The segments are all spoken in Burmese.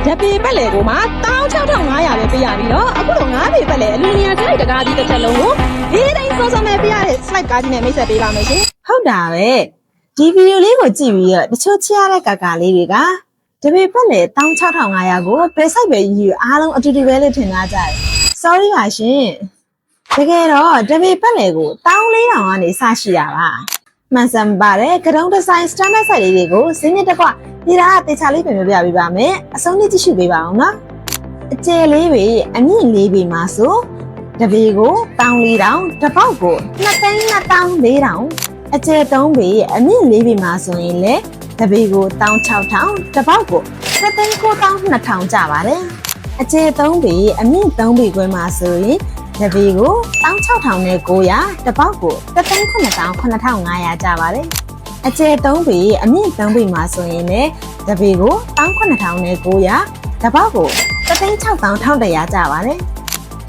ဓပေပတ်လေကိုမှ16500ပဲပေးရပြီနော်အခုတော့9ပေပတ်လေအလူမီနီယံစလိုက်တကားကြီးတစ်ချက်လုံးကို4တိုင်းစောစောနဲ့ပေးရတဲ့ slide ကားကြီးနဲ့မိတ်ဆက်ပေးပါမယ်ရှင်ဟုတ်တာပဲဒီဗီဒီယိုလေးကိုကြည့်ပြီးတော့တချို့ချရတဲ့ကာလေးတွေကဓပေပတ်လေ16500ကိုဘယ်ဆိုင်ပဲယူအားလုံးအတူတူပဲလို့ထင်သားကြတယ် sorry ပါရှင်တကယ်တော့ဓပေပတ်လေကို14000ကနေစရှိရပါမှန်စမ်းပါတယ်ကတုံးဒီဇိုင်း standard size လေးတွေကိုစင်းမြစ်တစ်ခွဒီတာကတေချာလေးပြင်ပြပြပေးပါမယ်အဆုံးလေးကြည့်ရှုပေးပါအောင်နော်အကျယ်လေးပဲအမြင့်လေးပဲမှာဆိုတပေကို14000တစ်ပေါက်ကို224,000အကျယ်3ပေအမြင့်လေးပေမှာဆိုရင်လေတပေကို16000တစ်ပေါက်ကို292,000ကျပါတယ်အကျယ်3ပေအမြင့်3ပေခွဲမှာဆိုရင်တပေကို16900တစ်ပေါက်ကို289,500ကျပါတယ်အကျယ်3ပေအမြင့်3ပေမှာဆိုရင်လည်းတပေကို18900တစ်ပေါက်ကို361,100ကျပါတယ်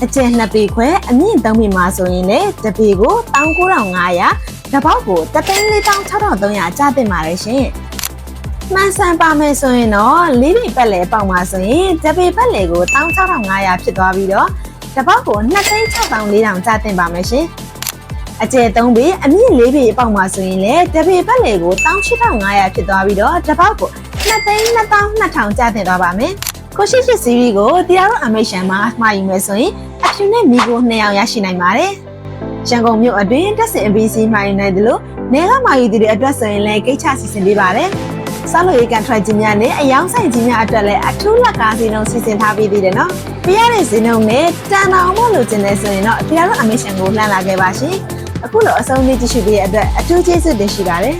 အကျယ်2ပေခွဲအမြင့်3ပေမှာဆိုရင်လည်းတပေကို19500တစ်ပေါက်ကို346,300ကျတင်ပါတယ်ရှင်မှန်ဆန်ပါမယ်ဆိုရင်တော့၄ပေပတ်လေပေါက်မှာဆိုရင်တပေပတ်လေကို16500ဖြစ်သွားပြီးတော့တစ်ပေါက်ကို264,400ကျတင်ပါမယ်ရှင်အကျယ်3ပေအမြင့်4ပေအပေါက်မှာဆိုရင်လည်းတပေပတ်လေကို18500ဖြစ်သွားပြီးတော့တစ်ပေါက်ကို222,200ကျတင်သွားပါမယ်ကိုရှိရှိစီးရီးကိုတရားတော်အမေရှန်မှာမှာယူမယ်ဆိုရင်အဖြူနဲ့မီကို2ယောက်ရရှိနိုင်ပါတယ်ရန်ကုန်မြို့အတွင်းတက်စင် MBC မှာယူနိုင်တယ်လို့နေကမှာယူသူတွေအတွက်ဆိုရင်လည်းကိတ်ချစီစဉ်ပေးပါတယ်ဆောက်လုပ်ရေးကန်ထရိုက်ကြီးများနဲ့အယောင်ဆိုင်ကြီးများအတွက်လည်းအထူးလက်ကားစီနှုန်းစီစဉ်ထားပေးသေးတယ်နော်ပြရတဲ့စီနှုန်းနဲ့တန်တောင်မို့လို့ကျင်နေဆိုရင်တော့တရားတော်အမေရှန်ကိုလှမ်းလာခဲ့ပါရှင်အခုလိုအဆုံးလေးကြည့်ရှုပေးတဲ့အတွက်အထူးကျေးဇူးတင်ရှိပါတယ်